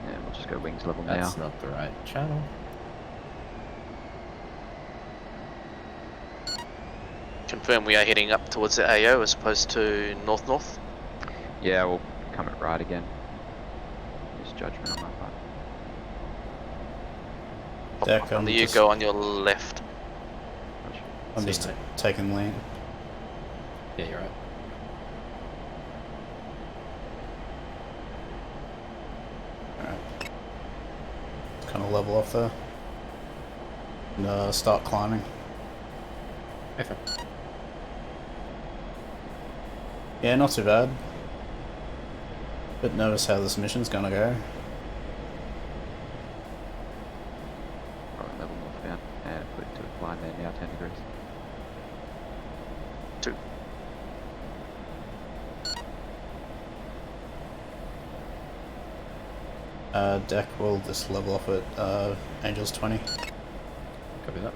And we'll just go wings level That's now. not the right channel. Confirm we are heading up towards the AO as opposed to north-north. Yeah, we'll come at right again. Just judgment on my part. Deck, On the you go on your left. I'm See, just mate. taking lean. Yeah, you're right. Alright. Kind of level off there. And start climbing. AFM. Yeah, not too bad. Bit nervous how this mission's gonna go. Right, level northbound and put it to a climb there now, 10 degrees. 2. Deck will just level off at Angels 20. Copy that.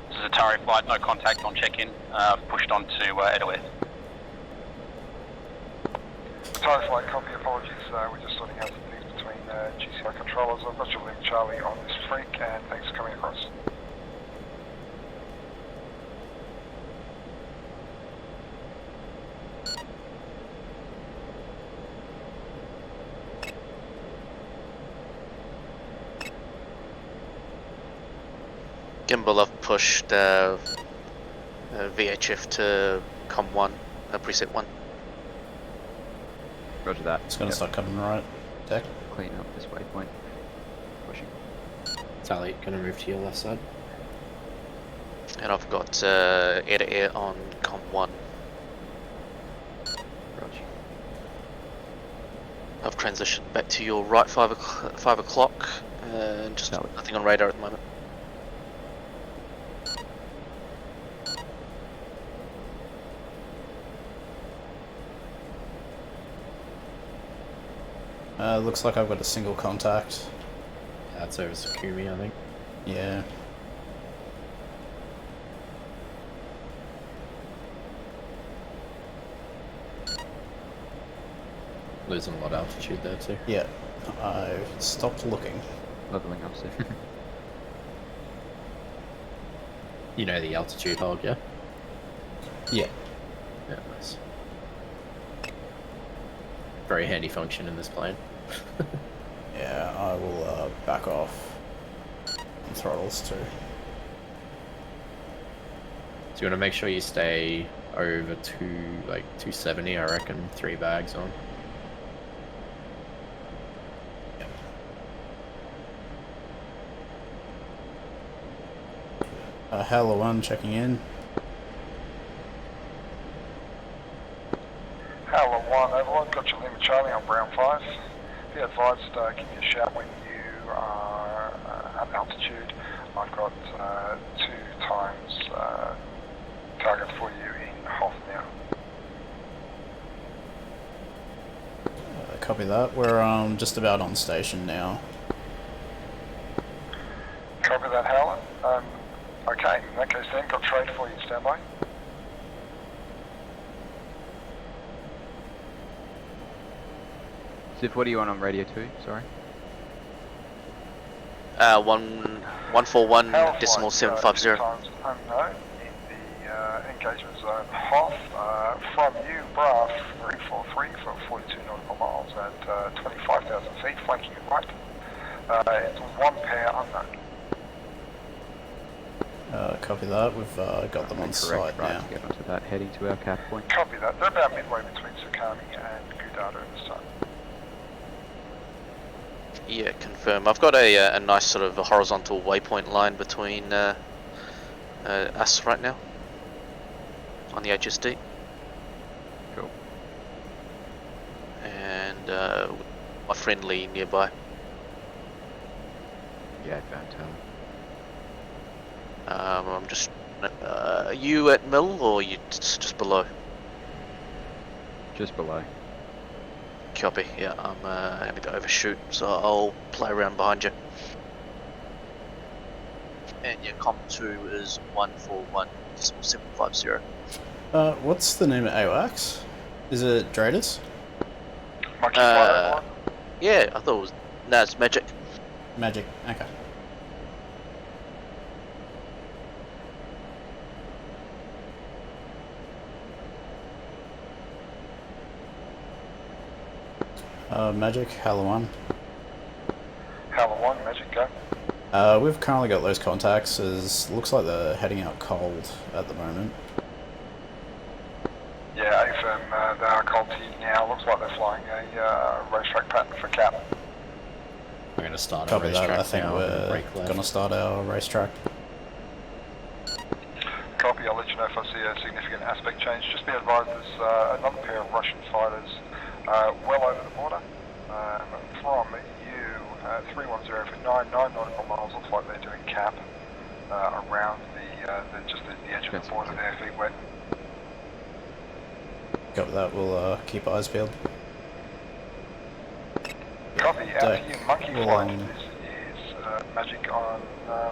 This is Atari flight, no contact on check-in. Pushed on to Edaware. Atari flight, copy, apologies. We're just sorting out some things between GCI controllers. I've got your link, Charlie, on this freak, and thanks for coming across. Gimbal, I've pushed VHF to Com 1, preset 1. Roger that. It's going to start coming right. Deck. Clean up this waypoint. Pushing. Tally, gonna move to your left side. And I've got air-to-air on Com 1. Roger. I've transitioned back to your right 5 o'clock. Just nothing on radar at the moment. Looks like I've got a single contact. That's over Sakumi, I think. Yeah. Losing a lot of altitude there too. Yeah. I stopped looking. Leveling up soon. You know the altitude hog, yeah? Yeah. Yeah, nice. Very handy function in this plane. Yeah, I will back off on throttles too. So you want to make sure you stay over 270, I reckon, 3 bags on. Halo 1 checking in. Halo 1, Overlord, got your Lima Charlie on Brown 5. Be advised, give me a shout when you are at altitude. I've got 2 times target for you in Hoth now. Copy that. We're just about on station now. Copy that, Howland. Okay, in that case then, got trade for you, standby. Ziff, what are you on radio 2? Sorry. 141.750. Unknown in the engagement zone Hoth. From you, Brav 343 for 42 nautical miles at 25,000 feet, flanking it right. It's 1 pair unknown. Copy that. We've got them on site now. To get onto that, heading to our cap point. Copy that. They're about midway between Sakami and Gudada at this time. Yeah, confirm. I've got a nice sort of a horizontal waypoint line between us right now on the HSD. Cool. And my friendly nearby. Yeah, found Tally. I'm just. Are you at mill or you just below? Just below. Copy. Yeah, I'm having to overshoot, so I'll play around behind you. And yeah, Com 2 is 141.750. What's the name of AWACS? Is it Dradus? Yeah, I thought it was. No, it's Magic. Magic. Okay. Magic, Halo 1. Halo 1, Magic, go. We've currently got those contacts, as looks like they're heading out cold at the moment. Yeah, AFM, they are cold to you now. Looks like they're flying a racetrack pattern for cap. We're going to start Copy our that. racetrack I think now and break we're left. going to start our racetrack. Copy, I'll let you know if I see a significant aspect change. Just be advised there's another pair of Russian fighters well over the border. From you, 310 for 99 nautical miles. Looks like they're doing cap around the edge of the border there, feet wet. Copy that. We'll keep eyes peeled. Copy, out to you, Monkey We'll, Flight. This is Magic on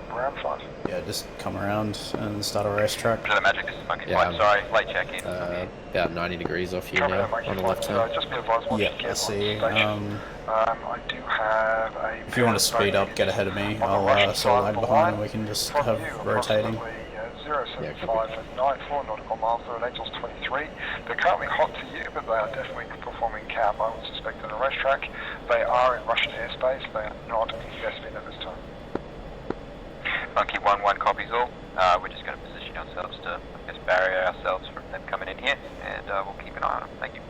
Brown 5. Yeah, just come around and start a racetrack. To the Magic, this is Monkey Yeah, Flight. Sorry, late check-in. About 90 degrees off you Copy now that, Monkey on the Flight. left hand. Just be advised, watch Yeah, the I see. station. I do have a... If you want to speed up, get ahead of me. I'll sort of lag behind and we can just have rotating. 075 and 94 nautical miles. They're at Angels 23. They're currently hot to you, but they are definitely performing cap, I would suspect, on a racetrack. They are in Russian airspace. They are not in Vespin at this time. Monkey 1-1 copies all. We're just going to position ourselves to, I guess, barrier ourselves from them coming in here, and we'll keep an eye on them. Thank you.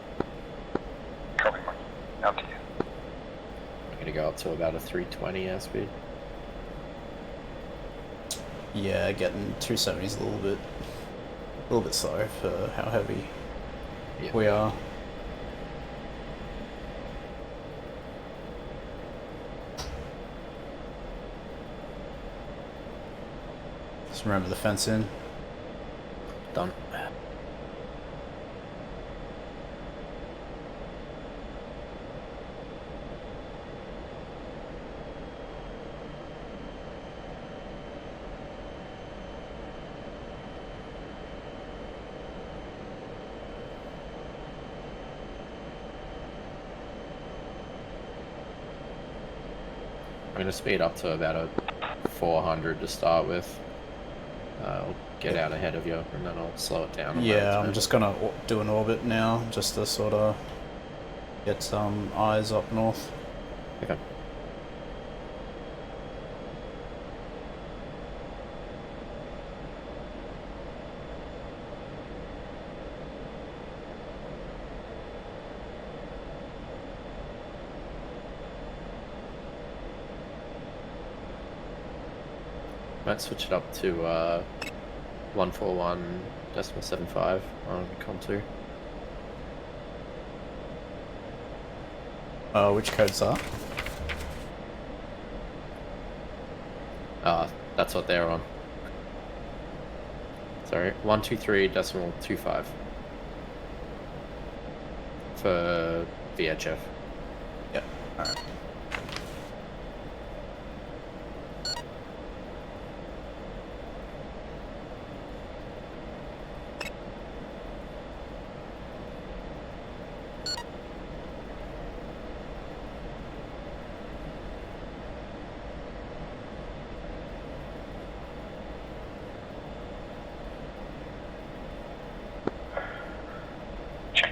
Copy, Monkey. Out to you. I'm going to go up to about a 320 airspeed. Yeah, getting 270 is a little bit slow for how heavy we are. Just remember the fence in. Done. I'm going to speed up to about a 400 to start with. I'll get out ahead of you, and then I'll slow it down. Yeah, I'm just gonna do an orbit now, just to sort of get some eyes up north. Okay. Might switch it up to 141.75 on COM2. Which code's that? That's what they're on. Sorry, 123.25 for VHF. Yep. Alright.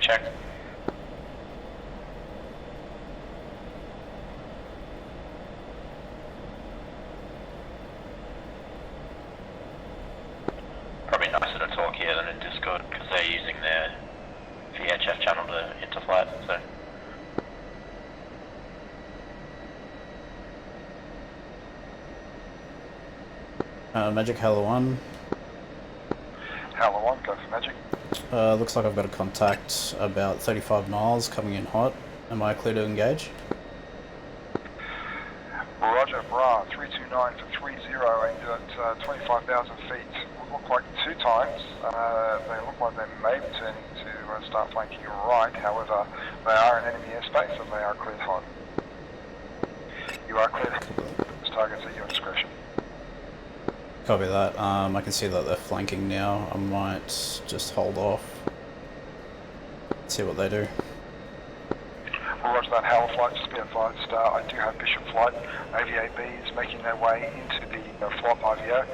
Check. Probably nicer to talk here than in Discord because they're using their VHF channel to interflight. So. Magic Halo 1. Halo 1, go for Magic. Looks like I've got a contact about 35 miles coming in hot. Am I clear to engage? Roger, Bra, 329 for 30 aimed at 25,000 feet. Would look like 2 times. They look like they may be turning to start flanking right, however, they are in enemy airspace and they are cleared hot. You are cleared. Those targets at your discretion. Copy that. I can see that they're flanking now. I might just hold off. See what they do. Roger that, Halo flight, just be advised, I do have Bishop flight. AVABs making their way into the flop IVO.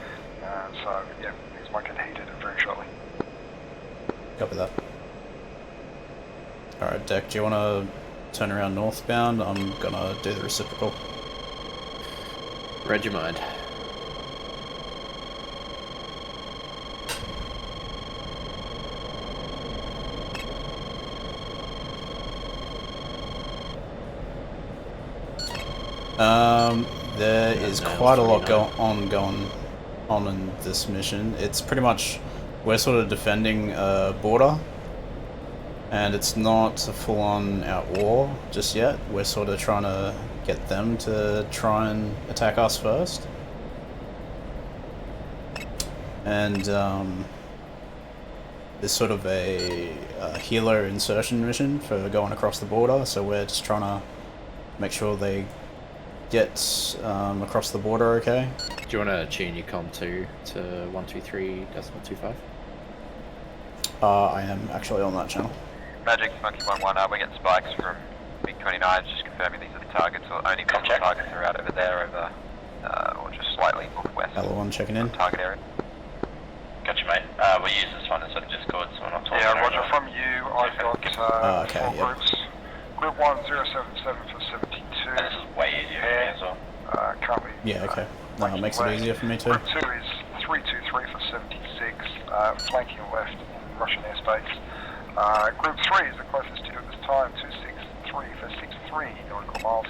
So, yeah, things might get heated very shortly. Copy that. Alright, Deck, do you want to turn around northbound? I'm gonna do the reciprocal. Read your mind. There is quite a lot going on in this mission. It's pretty much, we're sort of defending a border, and it's not a full-on out war just yet. We're sort of trying to get them to try and attack us first. And there's sort of a healer insertion mission for going across the border, so we're just trying to make sure they get across the border okay. Do you want to tune your COM2 to 123.25? I am actually on that channel. Magic, Monkey 1-1, we get spikes from MiG-29s, just confirming these are the targets, or only visual targets are out over there, over, or just slightly northwest. Hello, one checking in. Target area. Gotcha, mate. We use this one instead of Discord, so we're not talking. Yeah, Roger, from you, I've got okay, 4 yep. groups. Group 1077 for 72. And this is way easier for me as well. Currently Yeah, okay. makes it easier for me too. Group 2 is 323 for 76, flanking left in Russian airspace. Group 3 is the closest to you at this time, 263 for 63 nautical miles.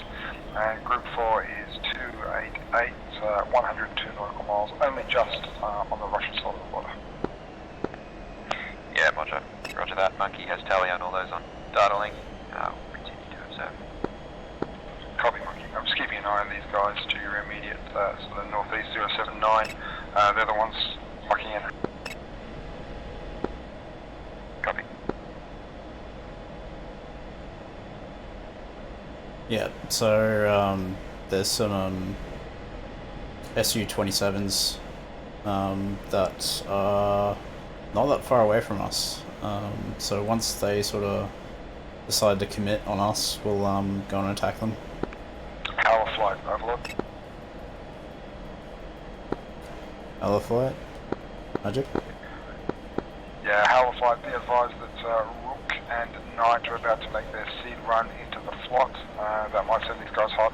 And Group 4 is 288, 102 nautical miles, only just on the Russian side of the border. Yeah, Roger. Roger that. Monkey has tally on all those on data link. We'll continue to observe. Copy, Monkey. I'm just keeping an eye on these guys to your immediate sort of northeast 079. They're the ones locking in. Copy. Yeah, so there's some Su-27s that are not that far away from us. So once they sort of decide to commit on us, we'll go and attack them. Power flight, overload. Hello flight? Magic? Yeah, Howler flight, be advised that Rook and Knight are about to make their seed run into the flot. That might send these guys hot.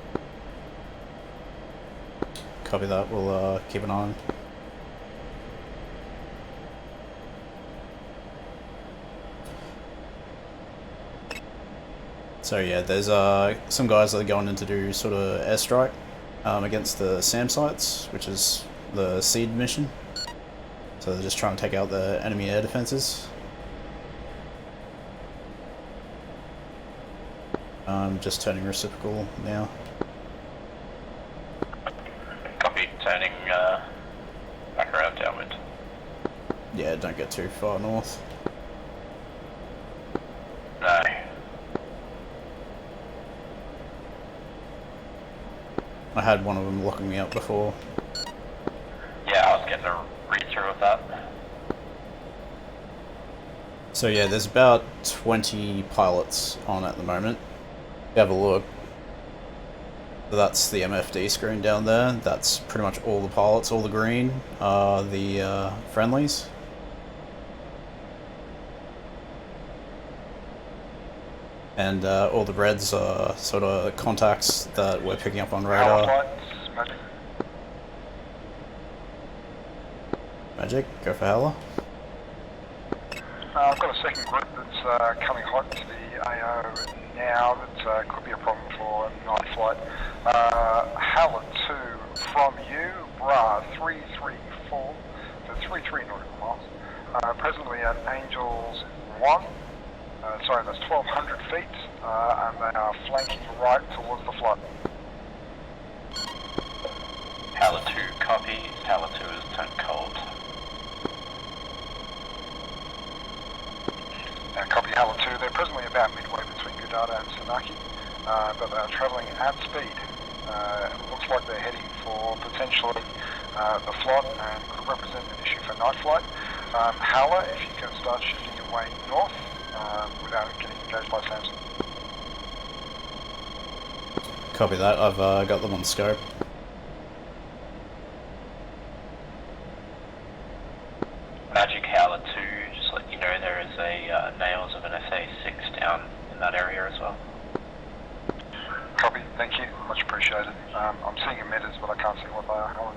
Copy that, we'll keep an eye on. So yeah, there's some guys that are going in to do sort of airstrike against the SAM sites, which is the seed mission. So they're just trying to take out the enemy air defenses. I'm just turning reciprocal now. Copy, turning back around downwind. Yeah, don't get too far north. No. I had one of them locking me up before. Yeah, I was getting a read through of that. So yeah, there's about 20 pilots on at the moment. If you have a look. That's the MFD screen down there. That's pretty much all the pilots. All the green are the friendlies. And all the reds are sort of contacts that we're picking up on radar. Magic, go for Howler. I've got a second group that's coming hot to the AO now that could be a problem for night flight. Howler 2 from you, Bra 334 to 33 nautical miles. Presently at Angels 1. Sorry, that's 1,200 feet, and they are flanking right towards the flood. Howler 2 copy. Howler 2 is turned cold. Copy Howler 2. They're presently about midway between Gudada and Sanaki, but they are travelling at speed. It looks like they're heading for potentially the flood and could represent an issue for night flight. Howler, if you can start shifting your way north, without getting engaged by Samson. Copy that, I've got them on scope. Magic Howler 2, just let you know there is a nails of an SA-6 down in that area as well. Copy, thank you, much appreciated. I'm seeing emitters, but I can't see what they are. Howler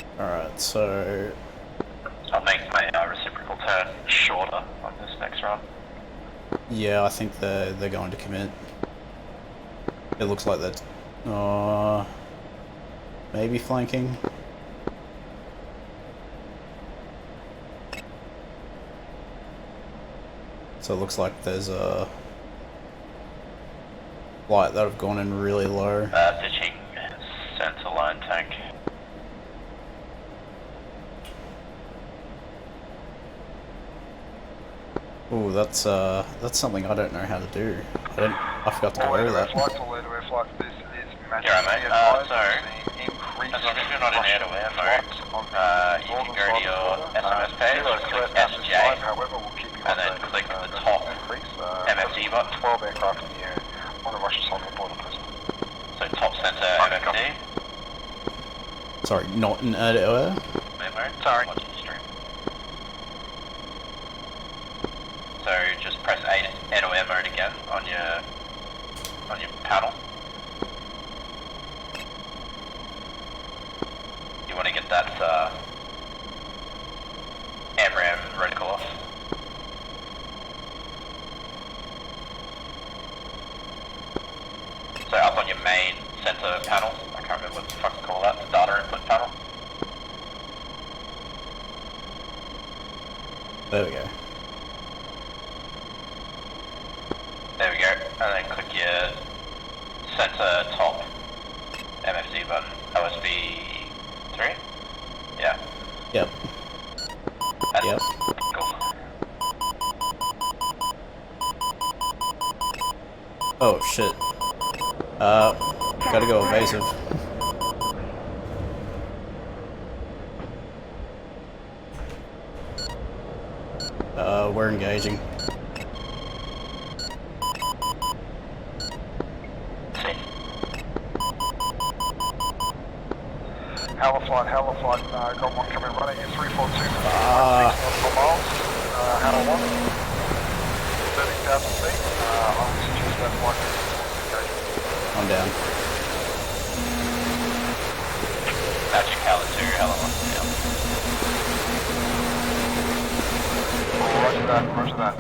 2. Alright, so I'll make my reciprocal turn shorter on this next run. yeah, I think they're going to commit. It looks like they're maybe flanking. So it looks like there's a light that have gone in really low. Ditching center line tank. Ooh, that's something I don't know how to do. I forgot to go over that. All air flight, this is Magic. Yeah, mate. So, as long as you're not in air-to-air mode, you can go to your SMS page, click SJ, and then click the top MFD button. 12 aircraft in the air on the Russian side of the border, please. So top center MFD. Sorry, not in air-to-air? Sorry. So just press air-to-air mode again on your panel. want to get that Amram reticle off. So up on your main sensor panel, I can't remember what the fuck to call that, the data input panel. There we go. There we go, and then click your sensor top MFD button, OSB 3? Yeah. Yep. And Yep. Cool. Oh shit. Gotta go evasive. We're engaging. Howler flight, got one coming running at 342 miles, Howler 1, 30,000 feet, I would suggest that flight engagement. I'm down. Magic Howler 2, Howler 1, Roger that, roger that.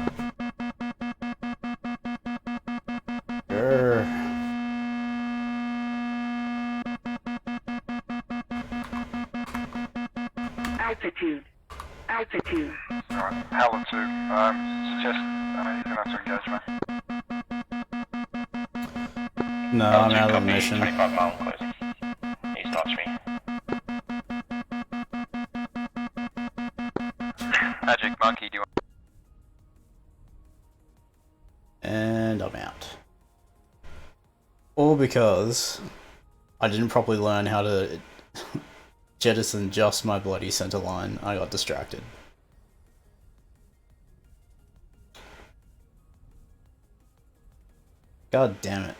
Altitude. Alright, Howler 2, suggest you're gonna have to engage, mate. No, I'm out of the mission. 25 mile closing. He's notched me. Magic Monkey, do you want... And I'm out. All because I didn't properly learn how to jettison just my bloody center line. I got distracted. God damn it.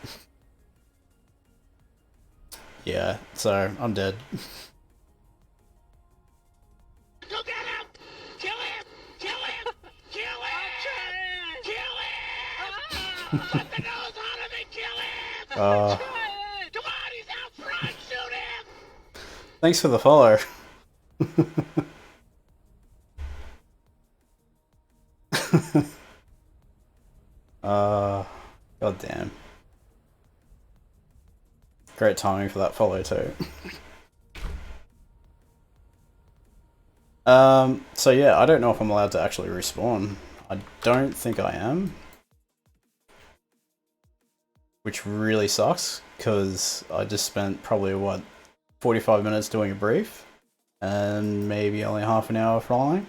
Yeah, so I'm dead. Thanks for the follow. God damn. Great timing for that follow too. So yeah, I don't know if I'm allowed to actually respawn. I don't think I am. Which really sucks, because I just spent probably, what, 45 minutes doing a brief, and maybe only half an hour flying.